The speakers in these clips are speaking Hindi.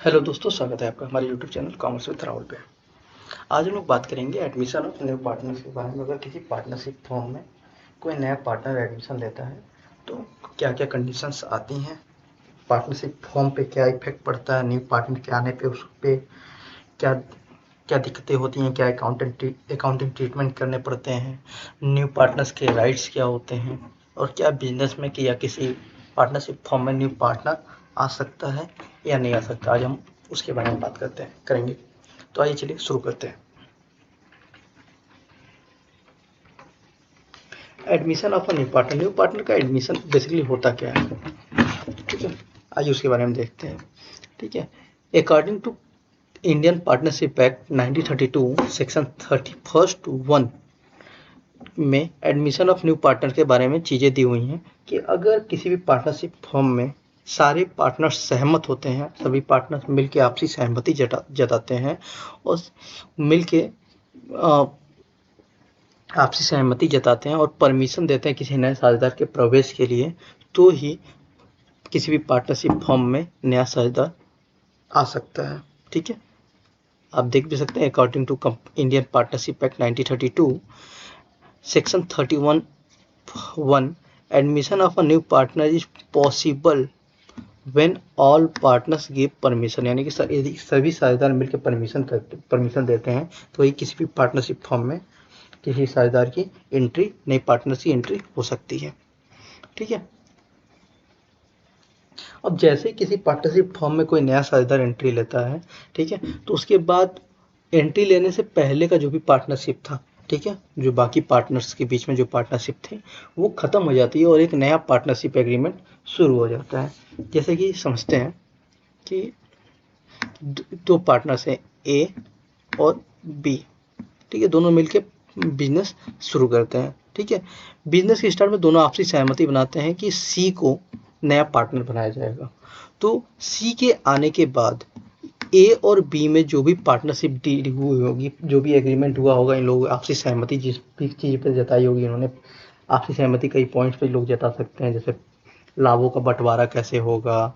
हेलो दोस्तों, स्वागत है आपका हमारे YouTube channel commerce with Rahul पे। आज हम लोग बात करेंगे एडमिशन ऑफ न्यू पार्टनर्स के बारे में। अगर किसी पार्टनरशिप फॉर्म में कोई नया पार्टनर एडमिशन लेता है तो क्या क्या कंडीशंस आती हैं, पार्टनरशिप फॉर्म पे क्या इफेक्ट पड़ता है, न्यू पार्टनर के आने पे उस पे क्या क्या दिक्कतें होती हैं, क्या अकाउंटिंग ट्रीटमेंट करने पड़ते हैं, न्यू पार्टनर्स के राइट्स क्या होते हैं, और क्या बिजनेस में कि या किसी पार्टनरशिप फॉर्म में न्यू पार्टनर आ सकता है या नहीं आ सकता। आज हम उसके बारे में बात करेंगे। तो आइए चलिए शुरू करते हैं। Admission of a new partner का एडमिशन बेसिकली होता क्या है, ठीक है। आइए उसके बारे में देखते हैं, ठीक है। According to Indian partnership act 1932 section 31(1) में एडमिशन ऑफ न्यू पार्टनर के बारे में चीज़ें दी हुई हैं कि अगर किसी भी पार्टनरशिप फॉर्म में सारे पार्टनर्स सहमत होते हैं, सभी पार्टनर्स मिलकर आपसी सहमति जताते हैं और मिलके आपसी सहमति जताते हैं और परमिशन देते हैं किसी नए साझेदार के प्रवेश के लिए, तो ही किसी भी पार्टनरशिप फॉर्म में नया साझेदार आ सकता है, ठीक है। आप देख भी सकते हैं according to Indian partnership act 1932 section 31(1) admission of a new partner is possible when all partners give permission, यानी कि यदि सभी साझेदार मिलकर परमिशन देते हैं तो ही किसी भी पार्टनरशिप फॉर्म में किसी साझेदार की एंट्री, नई पार्टनर की एंट्री हो सकती है, ठीक है। अब जैसे किसी पार्टनरशिप फॉर्म में कोई नया साझेदार एंट्री लेता है, ठीक है, तो उसके बाद एंट्री लेने से पहले का जो भी पार्टनरशिप था, ठीक है, जो बाकी पार्टनर्स के बीच में जो पार्टनरशिप थी वो ख़त्म हो जाती है और एक नया पार्टनरशिप एग्रीमेंट शुरू हो जाता है। जैसे कि समझते हैं कि दो पार्टनर्स हैं, ए और बी, ठीक है, दोनों मिलके बिजनेस शुरू करते हैं, ठीक है। बिजनेस के स्टार्ट में दोनों आपसी सहमति बनाते हैं कि सी को नया पार्टनर बनाया जाएगा। तो सी के आने के बाद ए और बी में जो भी पार्टनरशिप डील हुई होगी, जो भी एग्रीमेंट हुआ होगा, इन लोगों आपसी सहमति जिस भी चीज़ पर जताई होगी इन्होंने, आपसी सहमति कई पॉइंट्स पे लोग जता सकते हैं, जैसे लाभों का बंटवारा कैसे होगा,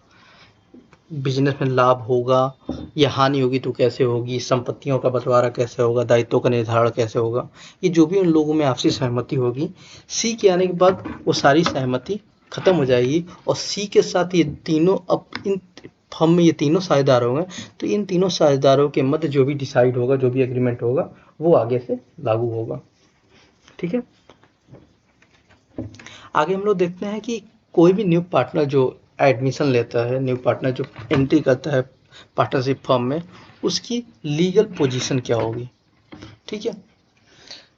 बिजनेस में लाभ होगा या हानि होगी तो कैसे होगी, संपत्तियों का बंटवारा कैसे होगा, दायित्वों का निर्धारण कैसे होगा, ये जो भी उन लोगों में आपसी सहमति होगी, सी के आने के बाद वो सारी सहमति खत्म हो जाएगी और सी के साथ ये तीनों, अब इन फर्म में ये तीनों साझेदार होंगे, तो इन तीनों साझेदारों के मध्य जो भी डिसाइड होगा, जो भी एग्रीमेंट होगा, वो आगे से लागू होगा, ठीक है। आगे हम लोग देखते हैं कि कोई भी न्यू पार्टनर जो एडमिशन लेता है, न्यू पार्टनर जो एंट्री करता है पार्टनरशिप फर्म में, उसकी लीगल पोजीशन क्या होगी, ठीक है।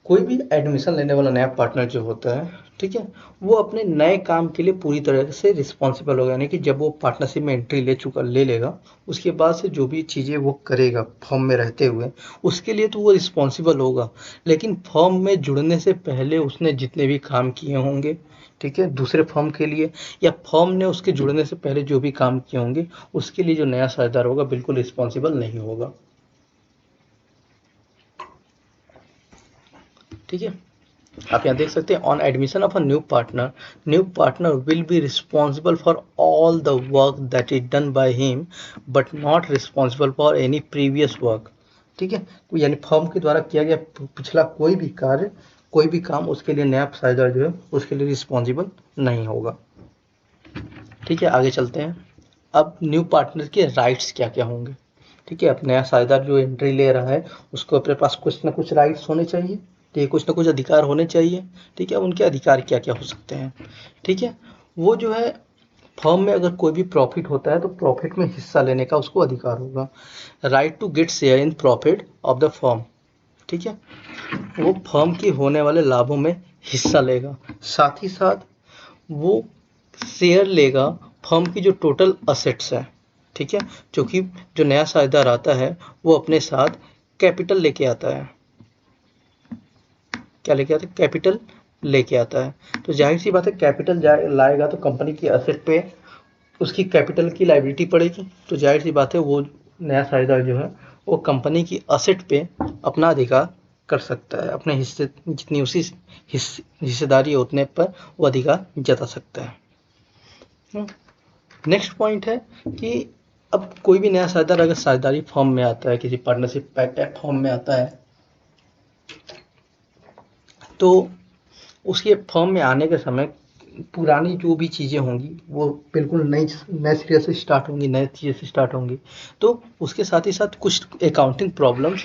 कोई भी एडमिशन लेने वाला नया पार्टनर जो होता है, ठीक है, वो अपने नए काम के लिए पूरी तरह से रिस्पॉन्सिबल होगा, यानी कि जब वो पार्टनरशिप में एंट्री ले लेगा, उसके बाद से जो भी चीज़ें वो करेगा फर्म में रहते हुए, उसके लिए तो वो रिस्पॉन्सिबल होगा। लेकिन फर्म में जुड़ने से पहले उसने जितने भी काम किए होंगे, ठीक है, दूसरे फर्म के लिए, या फर्म ने उसके जुड़ने से पहले जो भी काम किए होंगे, उसके लिए जो नया साझेदार होगा बिल्कुल रिस्पॉन्सिबल नहीं होगा, ठीक है। आप यहाँ देख सकते हैं, on admission of a new partner will be responsible for all the work that is done by him but not responsible for any previous work, ठीक है। यानी फर्म के द्वारा किया गया पिछला कोई भी कार्य, कोई भी काम, उसके लिए नया साझेदार जो है उसके लिए रिस्पॉन्सिबल नहीं होगा, ठीक है। आगे चलते हैं। अब न्यू पार्टनर के राइट्स क्या क्या होंगे, ठीक है। अब नया साझेदार जो एंट्री ले रहा है उसको अपने पास कुछ ना कुछ राइट्स होने चाहिए, ठीक है, कुछ ना कुछ अधिकार होने चाहिए, ठीक है। उनके अधिकार क्या क्या हो सकते हैं, ठीक है। वो जो है, फर्म में अगर कोई भी प्रॉफिट होता है तो प्रॉफिट में हिस्सा लेने का उसको अधिकार होगा, right to get share in profit of the firm, ठीक है। वो फर्म के होने वाले लाभों में हिस्सा लेगा, साथ ही साथ वो शेयर लेगा फर्म की जो टोटल असेट्स है, ठीक है। क्योंकि जो नया साझेदार आता है वो अपने साथ कैपिटल लेके आता है, क्या लेके आता है, कैपिटल लेके आता है। तो जाहिर सी बात है, कैपिटल लाएगा तो कंपनी की असेट पे उसकी कैपिटल की लायबिलिटी पड़ेगी, तो जाहिर सी बात है वो नया साझेदार जो है वो कंपनी की असेट पे अपना अधिकार कर सकता है, अपने हिस्से जितनी उसकी हिस्सेदारी है उतने पर वो अधिकार जता सकता है। नेक्स्ट पॉइंट है कि अब कोई भी नया साझेदार अगर साझेदारी फॉर्म में आता है, किसी पार्टनरशिप फॉर्म में आता है, तो उसके फॉर्म में आने के समय पुरानी जो भी चीज़ें होंगी वो बिल्कुल नए सिरे से स्टार्ट होंगी, नए चीज़ें से स्टार्ट होंगी। तो उसके साथ ही साथ कुछ अकाउंटिंग प्रॉब्लम्स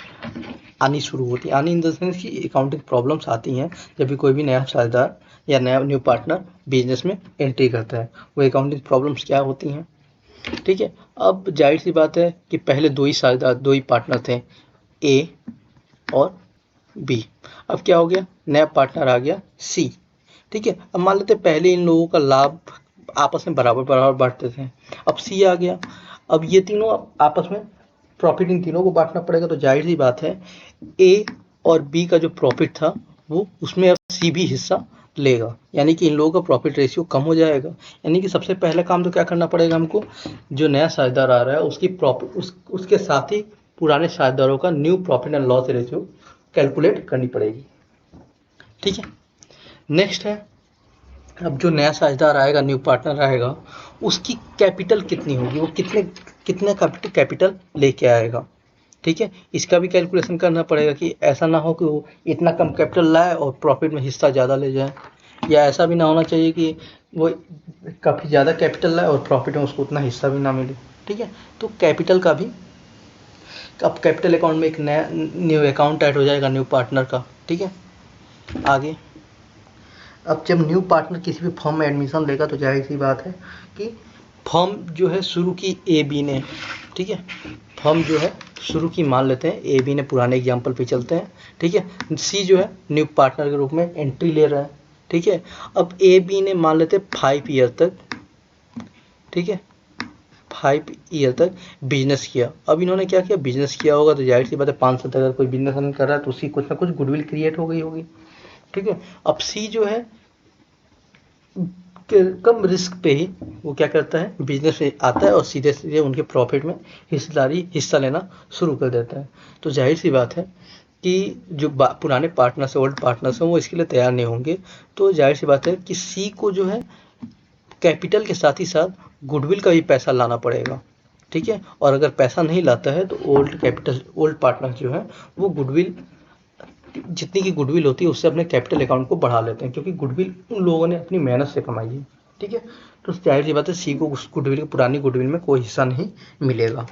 आनी शुरू होती है। आनी इन द सेंस कि अकाउंटिंग प्रॉब्लम्स आती हैं जब भी कोई भी नया साझेदार या नया न्यू पार्टनर बिजनेस में एंट्री करता है। वो अकाउंटिंग प्रॉब्लम्स क्या होती हैं, ठीक है। अब जाहिर सी बात है कि पहले दो ही साझेदार, दो ही पार्टनर थे, ए और बी। अब क्या हो गया, नया पार्टनर आ गया सी, ठीक है। अब मान लेते हैं पहले इन लोगों का लाभ आपस में बराबर बराबर बांटते थे, अब सी आ गया, अब ये तीनों आपस में प्रॉफिट इन तीनों को बांटना पड़ेगा। तो जाहिर सी बात है ए और बी का जो प्रॉफिट था वो उसमें अब सी भी हिस्सा लेगा, यानी कि इन लोगों का प्रॉफिट रेशियो कम हो जाएगा। यानी कि सबसे पहला काम तो क्या करना पड़ेगा हमको, जो नया साझेदार आ रहा है उसकी प्रॉफिट उसके साथ ही पुराने साझेदारों का new profit and loss ratio calculate करनी पड़ेगी, ठीक है। नेक्स्ट है, अब जो नया साझेदार आएगा, न्यू पार्टनर आएगा, उसकी कैपिटल कितनी होगी, वो कितने कैपिटल लेके आएगा, ठीक है। इसका भी कैलकुलेशन करना पड़ेगा कि ऐसा ना हो कि वो इतना कम कैपिटल लाए और प्रॉफिट में हिस्सा ज़्यादा ले जाए, या ऐसा भी ना होना चाहिए कि वो काफ़ी ज़्यादा कैपिटल लाए और प्रॉफिट में उसको उतना हिस्सा भी ना मिले, ठीक है। तो कैपिटल का भी, अब कैपिटल अकाउंट में एक नया न्यू अकाउंट ऐड हो जाएगा न्यू पार्टनर का, ठीक है। आगे, अब जब न्यू पार्टनर किसी भी फॉर्म में एडमिशन लेगा तो जाहिर सी बात है कि फॉर्म जो है शुरू की ए बी ने, ठीक है, फॉर्म जो है शुरू की मान लेते हैं ए बी ने, पुराने एग्जाम्पल पे चलते हैं, ठीक है। सी जो है न्यू पार्टनर के रूप में एंट्री ले रहा है, ठीक है। अब ए बी ने मान लेते हैं 5 ईयर तक, ठीक है, 5 ईयर तक बिजनेस किया। अब इन्होंने क्या किया, बिजनेस किया होगा तो जाहिर सी बात है 5 साल तक अगर कोई बिजनेस रन कर रहा है तो उसकी कुछ ना कुछ गुडविल क्रिएट हो गई होगी, ठीक है। अब सी जो है कम रिस्क पे ही वो क्या करता है, बिजनेस में आता है और सीधे सीधे उनके प्रॉफिट में हिस्सा लेना शुरू कर देता है। तो जाहिर सी बात है कि जो पुराने पार्टनर्स, ओल्ड पार्टनर्स हैं, वो इसके लिए तैयार नहीं होंगे। तो जाहिर सी बात है कि सी को जो है कैपिटल के साथ ही साथ गुडविल का भी पैसा लाना पड़ेगा, ठीक है। और अगर पैसा नहीं लाता है तो ओल्ड पार्टनर जो है वो गुडविल, जितनी की गुडविल होती है उससे अपने कैपिटल अकाउंट को बढ़ा लेते हैं, क्योंकि गुडविल उन लोगों ने अपनी मेहनत से कमाई है, ठीक है। तो जाहिर सी बात है सी को उस गुडविल, पुरानी गुडविल में कोई हिस्सा नहीं मिलेगा,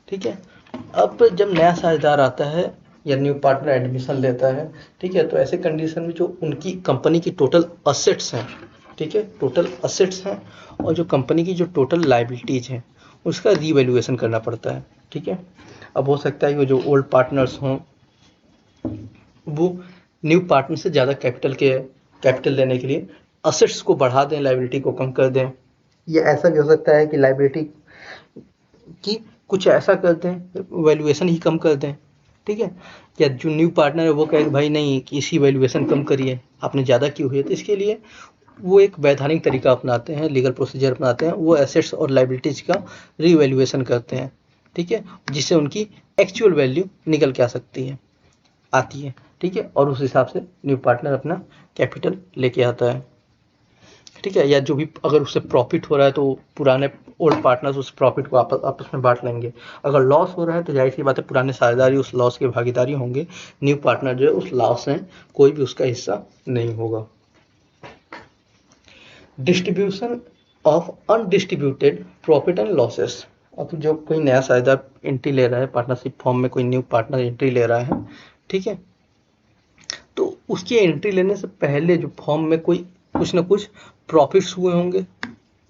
ठीक है। अब जब नया साझेदार आता है या न्यू पार्टनर एडमिशन लेता है, ठीक है, तो ऐसे कंडीशन में जो उनकी कंपनी की टोटल असेट्स हैं, ठीक है, टोटल असेट्स हैं, और जो कंपनी की जो टोटल लाइबिलिटीज हैं उसका रीवैल्यूएशन करना पड़ता है, ठीक है। अब हो सकता है कि वो जो ओल्ड पार्टनर्स हों वो न्यू पार्टनर से ज़्यादा कैपिटल लेने के लिए असेट्स को बढ़ा दें, लाइबिलिटी को कम कर दें, या ऐसा भी हो सकता है कि लाइबिलिटी की कुछ ऐसा कर दें, वैल्यूएशन ही कम कर दें, ठीक है। या जो न्यू पार्टनर है वो कहे भाई नहीं कि इसी वैल्यूएशन कम करिए, आपने ज़्यादा क्यों हुई है। तो इसके लिए वो एक वैधानिक तरीका अपनाते हैं, लीगल प्रोसीजर अपनाते हैं, वो एसेट्स और लाइबिलिटीज का रीवैल्यूएशन करते हैं, ठीक है, जिससे उनकी एक्चुअल वैल्यू निकल के आती है, ठीक है। और उस हिसाब से न्यू पार्टनर अपना कैपिटल लेके आता है, ठीक है। या जो भी अगर उससे प्रॉफिट हो रहा है तो पुराने ओल्ड पार्टनर्स उस प्रॉफिट को आपस में बांट लेंगे। अगर लॉस हो रहा है तो जाहिर सी बात है पुराने साझेदारी उस लॉस के भागीदारी होंगे, न्यू पार्टनर जो है उस लॉस में कोई भी उसका हिस्सा नहीं होगा। Distribution of undistributed profit and losses. अब जो कोई नया साझेदार एंट्री ले रहा है, पार्टनरशिप फॉर्म में कोई न्यू पार्टनर एंट्री ले रहा है, ठीक है, तो उसकी एंट्री लेने से पहले जो फॉर्म में कोई कुछ ना कुछ प्रॉफिट्स हुए होंगे,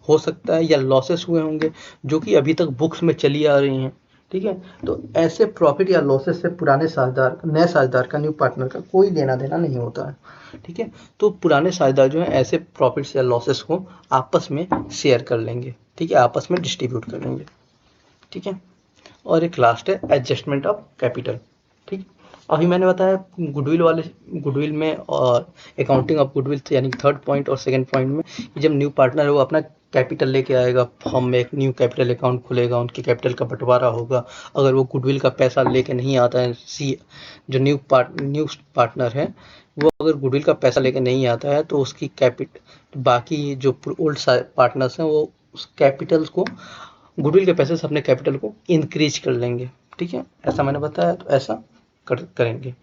हो सकता है, या लॉसेस हुए होंगे जो कि अभी तक बुक्स में चली आ रही हैं, ठीक है। तो ऐसे प्रॉफिट या लॉसेस से पुराने साझेदार, नए साझेदार का, न्यू पार्टनर का कोई लेना देना नहीं होता है, ठीक है। तो पुराने साझेदार जो है ऐसे प्रॉफिट्स या लॉसेस को आपस में शेयर कर लेंगे, ठीक है, आपस में डिस्ट्रीब्यूट कर लेंगे, ठीक है। और एक लास्ट है एडजस्टमेंट ऑफ कैपिटल, ठीक। अभी मैंने बताया गुडविल में और अकाउंटिंग ऑफ गुडविल, यानी थर्ड पॉइंट और सेकंड पॉइंट में, कि जब न्यू पार्टनर है वो अपना कैपिटल लेके आएगा, फॉर्म में एक न्यू कैपिटल अकाउंट खुलेगा, उनके कैपिटल का बंटवारा होगा। अगर वो गुडविल का पैसा लेके नहीं आता है, जो न्यू पार्टनर है वो अगर गुडविल का पैसा लेके नहीं आता है तो उसकी बाकी जो ओल्ड पार्टनर्स हैं वो उस कैपिटल को गुडविल के पैसे से अपने कैपिटल को इंक्रीज कर लेंगे। ठीक है, ऐसा मैंने बताया, तो ऐसा करेंगे।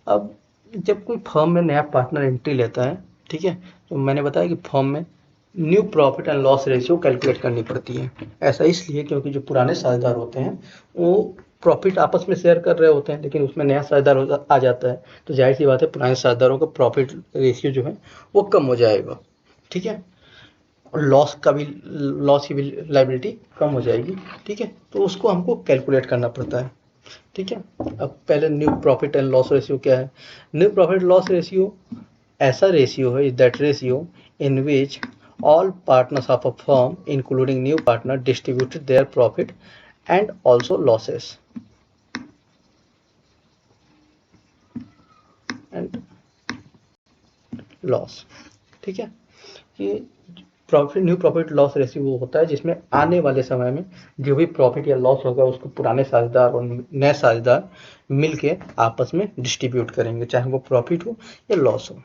अब जब कोई फर्म में नया पार्टनर एंट्री लेता है, ठीक है, तो मैंने बताया कि फर्म में new profit and loss ratio calculate करनी पड़ती है। ऐसा इसलिए क्योंकि जो पुराने साझेदार होते हैं वो प्रॉफिट आपस में शेयर कर रहे होते हैं, लेकिन उसमें नया साझेदार आ जाता है, तो जाहिर सी बात है पुराने साझेदारों का प्रॉफिट रेशियो जो है वो कम हो जाएगा। ठीक है, और लॉस की भी लाइबिलिटी कम हो जाएगी। ठीक है, तो उसको हमको कैलकुलेट करना पड़ता है। ठीक है, अब पहले new profit and loss ratio क्या है? न्यू प्रॉफिट लॉस रेशियो ऐसा रेशियो है, that ratio in which all partners of a firm including new partner distributed their profit and also losses and loss। ठीक है, ये न्यू प्रॉफिट लॉस रेशियो वो होता है जिसमें आने वाले समय में जो भी प्रॉफिट या लॉस होगा उसको पुराने साझेदार और नए साझेदार मिलके आपस में डिस्ट्रीब्यूट करेंगे, चाहे वो प्रॉफिट हो या लॉस हो।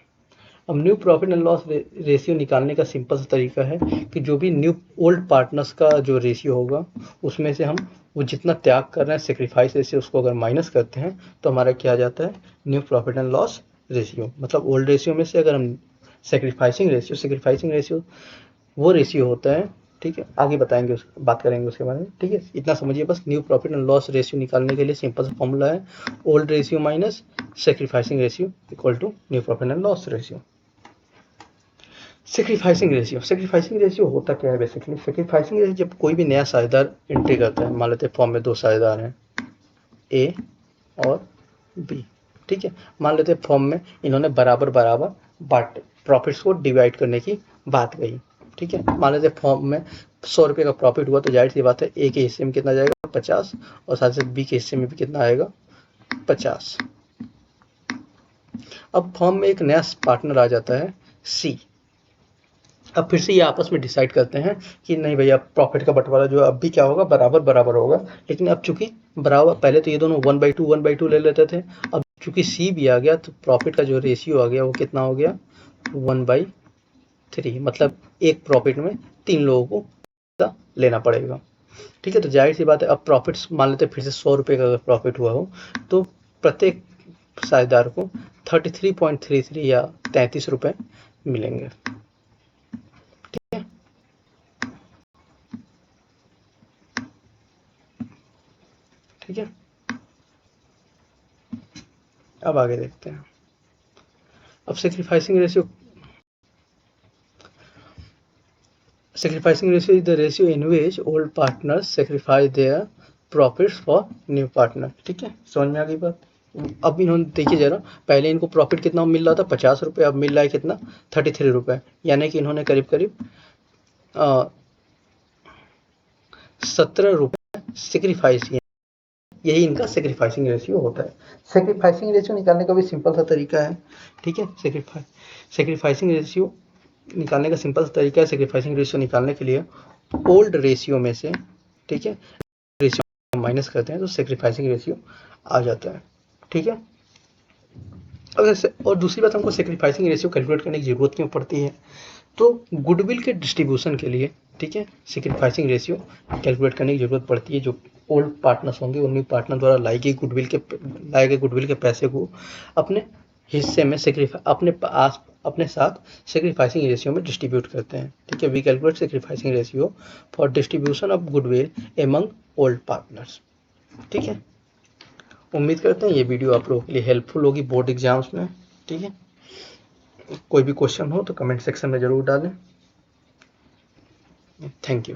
अब new profit and loss ratio निकालने का सिंपल सा तरीका है कि जो भी न्यू ओल्ड पार्टनर्स का जो रेशियो होगा उसमें से हम वो जितना त्याग कर रहे हैं सेक्रीफाइस रेशियो, उसको अगर माइनस करते हैं तो हमारा क्या आ जाता है? New profit and loss ratio. मतलब ओल्ड रेशियो में से अगर हम सेक्रीफाइसिंग रेशियो वो रेशियो होता है। ठीक है, आगे बताएंगे, बात करेंगे उसके बारे में। ठीक है, इतना समझिए बस। New profit and loss ratio निकालने के लिए सिंपल सा फॉर्मूला है, old ratio minus sacrificing ratio equal to new profit and loss ratio. Sacrificing ratio होता क्या है बेसिकली? सेक्रीफाइसिंग रेशियो जब कोई भी नया साझेदार एंट्री करता है, मान लेते हैं फॉर्म में दो साझेदार हैं ए और बी। ठीक है, मान लेते हैं फॉर्म में इन्होंने बराबर बराबर बांटे, प्रॉफिट्स को डिवाइड करने की बात कही। ठीक है, मान लेते हैं फॉर्म में 100 रुपये का प्रॉफिट हुआ, तो जाहिर सी बात है ए के हिस्से में कितना जाएगा? 50, और साथ साथ बी के हिस्से में भी कितना आएगा? 50। अब फॉर्म में एक नया पार्टनर आ जाता है सी। अब फिर से ये आपस में डिसाइड करते हैं कि नहीं भैया प्रॉफिट का बंटवारा जो अब भी क्या होगा? बराबर बराबर होगा। लेकिन अब चूंकि बराबर, पहले तो ये दोनों 1/2 ले लेते थे, अब चूंकि सी भी आ गया तो प्रॉफिट का जो रेशियो आ गया वो कितना हो गया? 1/3। मतलब एक प्रॉफिट में 3 लोगों को लेना पड़ेगा। ठीक है, तो जाहिर सी बात है अब प्रॉफिट्स मान लेते फिर से 100 रुपये का अगर प्रॉफिट हुआ हो तो प्रत्येक साझेदार को 33.33 या 33 रुपये मिलेंगे। ठीक है, अब आगे देखते हैं। अब sacrificing ratio is the ratio in which old partners sacrifice their profits for new partner. ठीक है, समझ में आ गई बात? अब इन्होंने देखिए जरा, पहले इनको प्रॉफिट कितना मिल रहा था? 50 रुपये, अब मिल रहा है कितना? 33 रुपये। यानी कि इन्होंने करीब करीब 17 रुपये सेक्रीफाइस किए। यही इनका सेक्रीफाइसिंग रेशियो होता है। सेक्रीफाइसिंग रेशियो निकालने का भी सिंपल सा तरीका है। ठीक है, सेक्रीफाइसिंग रेशियो निकालने का सिंपल सा तरीका है। सेक्रीफाइसिंग रेशियो निकालने के लिए ओल्ड रेशियो में से, ठीक है, रेशियो माइनस करते हैं तो सेक्रीफाइसिंग रेशियो आ जाता है। ठीक है, और दूसरी बात, हमको सेक्रीफाइसिंग रेशियो कैलकुलेट करने की जरूरत क्यों पड़ती है? तो गुडविल के डिस्ट्रीब्यूशन के लिए, ठीक है, सेक्रीफाइसिंग रेशियो कैलकुलेट करने की जरूरत पड़ती है। जो ओल्ड पार्टनर्स होंगे उन्हीं पार्टनर द्वारा लाए गए गुडविल के पैसे को अपने हिस्से में अपने साथ सेक्रीफाइसिंग रेशियो में डिस्ट्रीब्यूट करते हैं। ठीक है, we calculate sacrificing ratio for distribution of goodwill among old partners. ठीक है, उम्मीद करते हैं ये वीडियो आप लोगों के लिए हेल्पफुल होगी बोर्ड एग्जाम्स में। ठीक है, कोई भी क्वेश्चन हो तो कमेंट सेक्शन में ज़रूर डालें। Thank you.